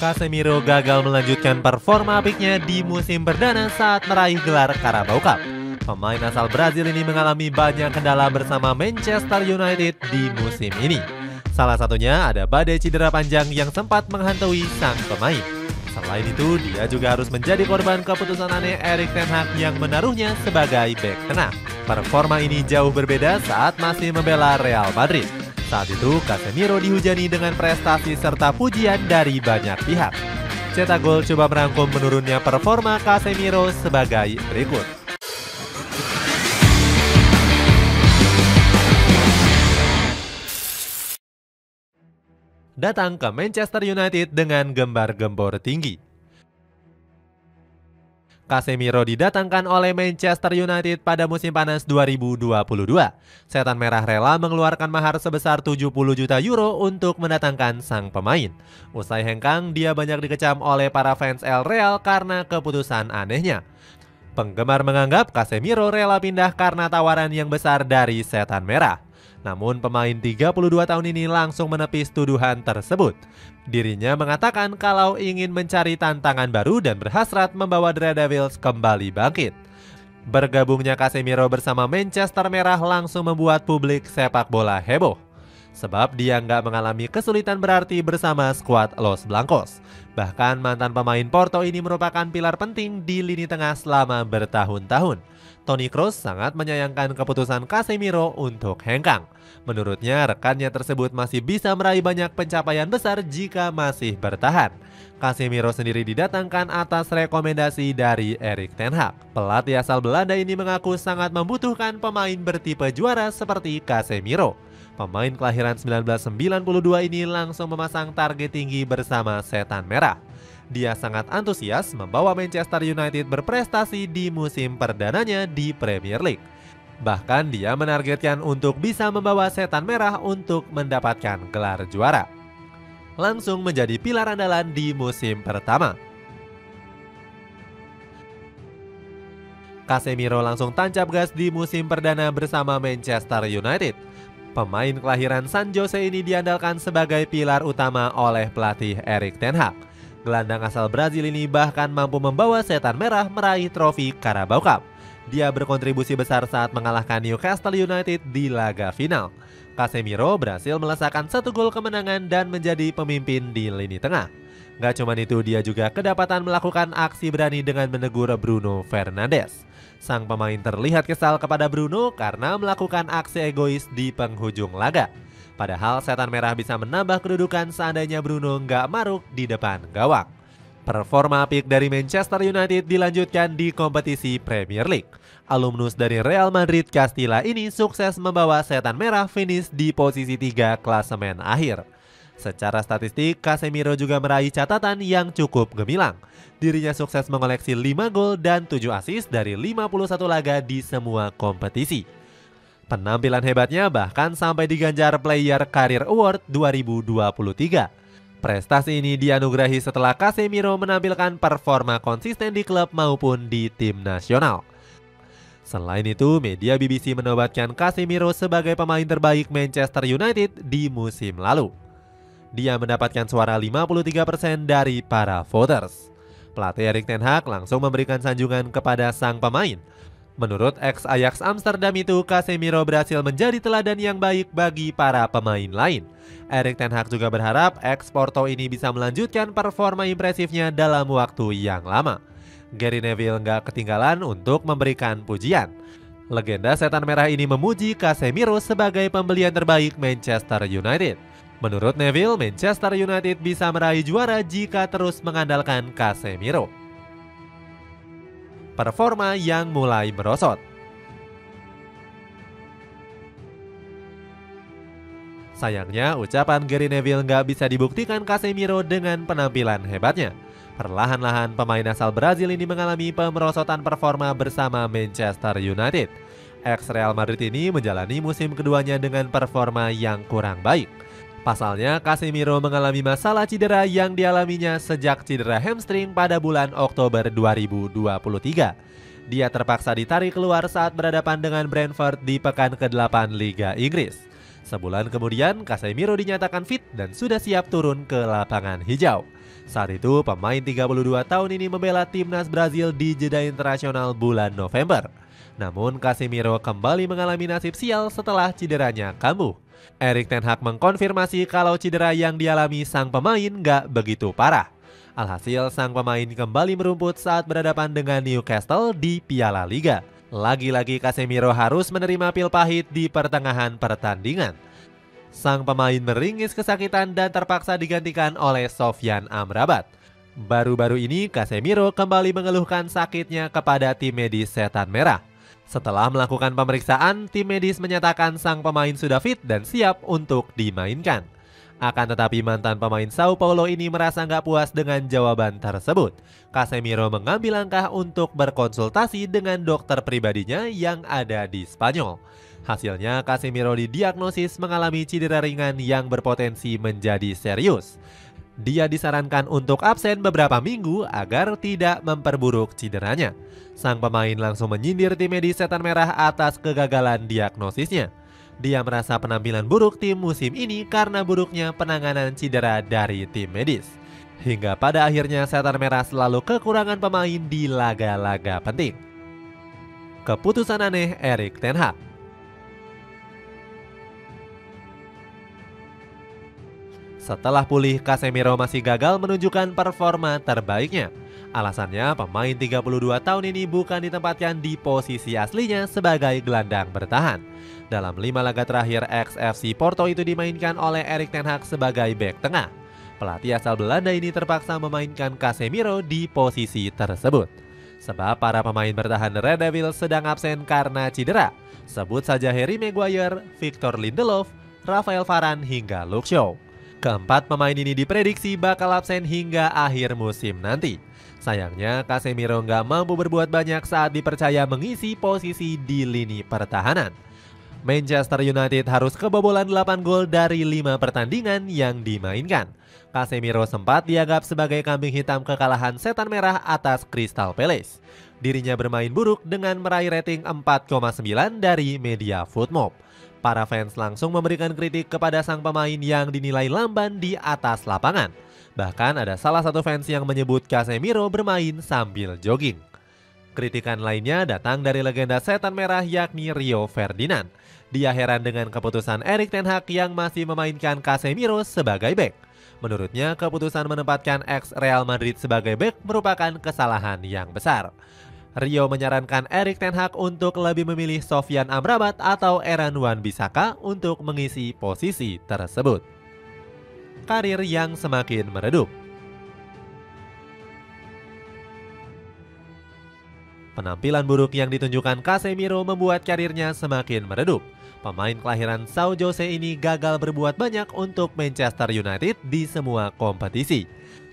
Casemiro gagal melanjutkan performa apiknya di musim perdana saat meraih gelar Carabao Cup. Pemain asal Brazil ini mengalami banyak kendala bersama Manchester United di musim ini. Salah satunya ada badai cedera panjang yang sempat menghantui sang pemain. Selain itu, dia juga harus menjadi korban keputusan aneh Erik ten Hag yang menaruhnya sebagai bek tengah. Performa ini jauh berbeda saat masih membela Real Madrid. Saat itu, Casemiro dihujani dengan prestasi serta pujian dari banyak pihak. Cetak Gol coba merangkum menurunnya performa Casemiro sebagai berikut. Datang ke Manchester United dengan gembar-gembor tinggi. Casemiro didatangkan oleh Manchester United pada musim panas 2022. Setan Merah rela mengeluarkan mahar sebesar 70 juta euro untuk mendatangkan sang pemain. Usai hengkang, dia banyak dikecam oleh para fans El Real karena keputusan anehnya. Penggemar menganggap Casemiro rela pindah karena tawaran yang besar dari Setan Merah. Namun pemain 32 tahun ini langsung menepis tuduhan tersebut. Dirinya mengatakan kalau ingin mencari tantangan baru dan berhasrat membawa The Red Devils kembali bangkit. Bergabungnya Casemiro bersama Manchester Merah langsung membuat publik sepak bola heboh. Sebab dia nggak mengalami kesulitan berarti bersama skuad Los Blancos. Bahkan mantan pemain Porto ini merupakan pilar penting di lini tengah selama bertahun-tahun. Toni Kroos sangat menyayangkan keputusan Casemiro untuk hengkang. Menurutnya, rekannya tersebut masih bisa meraih banyak pencapaian besar jika masih bertahan. Casemiro sendiri didatangkan atas rekomendasi dari Erik ten Hag. Pelatih asal Belanda ini mengaku sangat membutuhkan pemain bertipe juara seperti Casemiro. Pemain kelahiran 1992 ini langsung memasang target tinggi bersama Setan Merah. Dia sangat antusias membawa Manchester United berprestasi di musim perdananya di Premier League. Bahkan dia menargetkan untuk bisa membawa Setan Merah untuk mendapatkan gelar juara. Langsung menjadi pilar andalan di musim pertama. Casemiro langsung tancap gas di musim perdana bersama Manchester United. Pemain kelahiran San Jose ini diandalkan sebagai pilar utama oleh pelatih Erik ten Hag. Gelandang asal Brazil ini bahkan mampu membawa Setan Merah meraih trofi Carabao Cup. Dia berkontribusi besar saat mengalahkan Newcastle United di laga final. Casemiro berhasil melesakkan 1 gol kemenangan dan menjadi pemimpin di lini tengah. Gak cuma itu, dia juga kedapatan melakukan aksi berani dengan menegur Bruno Fernandes. Sang pemain terlihat kesal kepada Bruno karena melakukan aksi egois di penghujung laga. Padahal Setan Merah bisa menambah kedudukan seandainya Bruno nggak maruk di depan gawang. Performa apik dari Manchester United dilanjutkan di kompetisi Premier League. Alumnus dari Real Madrid Castilla ini sukses membawa Setan Merah finish di posisi 3 klasemen akhir. Secara statistik, Casemiro juga meraih catatan yang cukup gemilang. Dirinya sukses mengoleksi 5 gol dan 7 assist dari 51 laga di semua kompetisi. Penampilan hebatnya bahkan sampai diganjar Player Career Award 2023. Prestasi ini dianugerahi setelah Casemiro menampilkan performa konsisten di klub maupun di tim nasional. Selain itu, media BBC menobatkan Casemiro sebagai pemain terbaik Manchester United di musim lalu. Dia mendapatkan suara 53% dari para voters. Pelatih Erik ten Hag langsung memberikan sanjungan kepada sang pemain. Menurut ex-Ajax Amsterdam itu, Casemiro berhasil menjadi teladan yang baik bagi para pemain lain. Erik ten Hag juga berharap ex-Porto ini bisa melanjutkan performa impresifnya dalam waktu yang lama. Gary Neville nggak ketinggalan untuk memberikan pujian. Legenda Setan Merah ini memuji Casemiro sebagai pembelian terbaik Manchester United. Menurut Neville, Manchester United bisa meraih juara jika terus mengandalkan Casemiro. Performa yang mulai merosot. Sayangnya, ucapan Gary Neville nggak bisa dibuktikan Casemiro dengan penampilan hebatnya. Perlahan-lahan pemain asal Brazil ini mengalami pemerosotan performa bersama Manchester United. Ex-Real Madrid ini menjalani musim keduanya dengan performa yang kurang baik. Pasalnya, Casemiro mengalami masalah cedera yang dialaminya sejak cedera hamstring pada bulan Oktober 2023. Dia terpaksa ditarik keluar saat berhadapan dengan Brentford di pekan ke-8 Liga Inggris. Sebulan kemudian, Casemiro dinyatakan fit dan sudah siap turun ke lapangan hijau. Saat itu, pemain 32 tahun ini membela timnas Brazil di jeda internasional bulan November. Namun, Casemiro kembali mengalami nasib sial setelah cederanya kambuh. Erik ten Hag mengkonfirmasi kalau cedera yang dialami sang pemain nggak begitu parah. Alhasil, sang pemain kembali merumput saat berhadapan dengan Newcastle di Piala Liga. Lagi-lagi Casemiro harus menerima pil pahit di pertengahan pertandingan. Sang pemain meringis kesakitan dan terpaksa digantikan oleh Sofyan Amrabat. Baru-baru ini Casemiro kembali mengeluhkan sakitnya kepada tim medis Setan Merah. Setelah melakukan pemeriksaan, tim medis menyatakan sang pemain sudah fit dan siap untuk dimainkan. Akan tetapi mantan pemain Sao Paulo ini merasa nggak puas dengan jawaban tersebut. Casemiro mengambil langkah untuk berkonsultasi dengan dokter pribadinya yang ada di Spanyol. Hasilnya Casemiro didiagnosis mengalami cedera ringan yang berpotensi menjadi serius. Dia disarankan untuk absen beberapa minggu agar tidak memperburuk cederanya. Sang pemain langsung menyindir tim medis Setan Merah atas kegagalan diagnosisnya. Dia merasa penampilan buruk tim musim ini karena buruknya penanganan cedera dari tim medis. Hingga pada akhirnya Setan Merah selalu kekurangan pemain di laga-laga penting. Keputusan aneh Erik ten Hag. Setelah pulih, Casemiro masih gagal menunjukkan performa terbaiknya. Alasannya, pemain 32 tahun ini bukan ditempatkan di posisi aslinya sebagai gelandang bertahan. Dalam 5 laga terakhir, ex-FC Porto itu dimainkan oleh Erik ten Hag sebagai bek tengah. Pelatih asal Belanda ini terpaksa memainkan Casemiro di posisi tersebut. Sebab para pemain bertahan Red Devils sedang absen karena cedera. Sebut saja Harry Maguire, Victor Lindelof, Rafael Varane hingga Luke Shaw. Keempat pemain ini diprediksi bakal absen hingga akhir musim nanti. Sayangnya Casemiro nggak mampu berbuat banyak saat dipercaya mengisi posisi di lini pertahanan. Manchester United harus kebobolan 8 gol dari 5 pertandingan yang dimainkan. Casemiro sempat dianggap sebagai kambing hitam kekalahan Setan Merah atas Crystal Palace. Dirinya bermain buruk dengan meraih rating 4,9 dari media FootMob. Para fans langsung memberikan kritik kepada sang pemain yang dinilai lamban di atas lapangan. Bahkan ada salah satu fans yang menyebut Casemiro bermain sambil jogging. Kritikan lainnya datang dari legenda Setan Merah yakni Rio Ferdinand. Dia heran dengan keputusan Erik ten Hag yang masih memainkan Casemiro sebagai bek. Menurutnya keputusan menempatkan ex Real Madrid sebagai bek merupakan kesalahan yang besar. Rio menyarankan Erik ten Hag untuk lebih memilih Sofyan Amrabat atau Aaron Wan-Bissaka untuk mengisi posisi tersebut. Karir yang semakin meredup. Penampilan buruk yang ditunjukkan Casemiro membuat karirnya semakin meredup. Pemain kelahiran São José ini gagal berbuat banyak untuk Manchester United di semua kompetisi.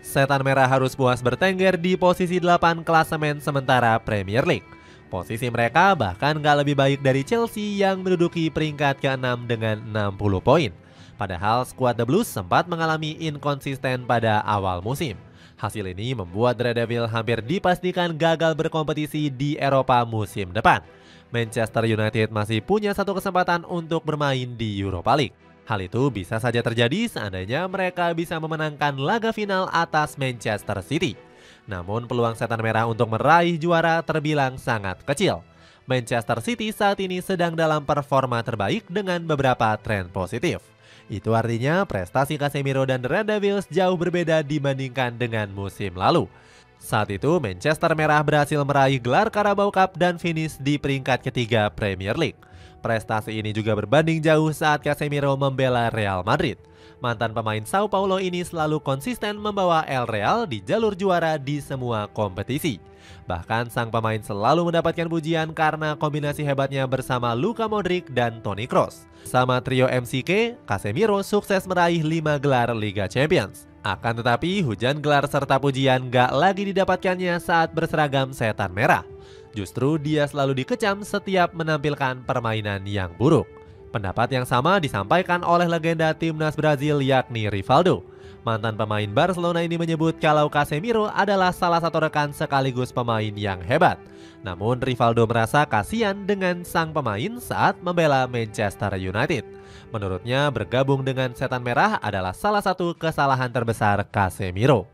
Setan Merah harus puas bertengger di posisi 8 klasemen sementara Premier League. Posisi mereka bahkan gak lebih baik dari Chelsea yang menduduki peringkat ke-6 dengan 60 poin. Padahal skuad The Blues sempat mengalami inkonsisten pada awal musim. Hasil ini membuat Red Devil hampir dipastikan gagal berkompetisi di Eropa musim depan. Manchester United masih punya satu kesempatan untuk bermain di Europa League. Hal itu bisa saja terjadi seandainya mereka bisa memenangkan laga final atas Manchester City. Namun peluang Setan Merah untuk meraih juara terbilang sangat kecil. Manchester City saat ini sedang dalam performa terbaik dengan beberapa tren positif. Itu artinya prestasi Casemiro dan Red Devils jauh berbeda dibandingkan dengan musim lalu. Saat itu Manchester Merah berhasil meraih gelar Carabao Cup dan finish di peringkat ketiga Premier League. Prestasi ini juga berbanding jauh saat Casemiro membela Real Madrid. Mantan pemain Sao Paulo ini selalu konsisten membawa El Real di jalur juara di semua kompetisi. Bahkan sang pemain selalu mendapatkan pujian karena kombinasi hebatnya bersama Luka Modric dan Toni Kroos. Sama trio MCK, Casemiro sukses meraih 5 gelar Liga Champions. Akan tetapi hujan gelar serta pujian gak lagi didapatkannya saat berseragam Setan Merah. Justru dia selalu dikecam setiap menampilkan permainan yang buruk. Pendapat yang sama disampaikan oleh legenda timnas Brazil yakni Rivaldo. Mantan pemain Barcelona ini menyebut kalau Casemiro adalah salah satu rekan sekaligus pemain yang hebat. Namun Rivaldo merasa kasihan dengan sang pemain saat membela Manchester United. Menurutnya bergabung dengan Setan Merah adalah salah satu kesalahan terbesar Casemiro.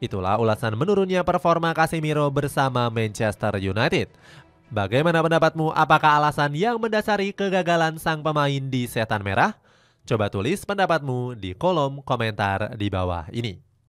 Itulah ulasan menurunnya performa Casemiro bersama Manchester United. Bagaimana pendapatmu? Apakah alasan yang mendasari kegagalan sang pemain di Setan Merah? Coba tulis pendapatmu di kolom komentar di bawah ini.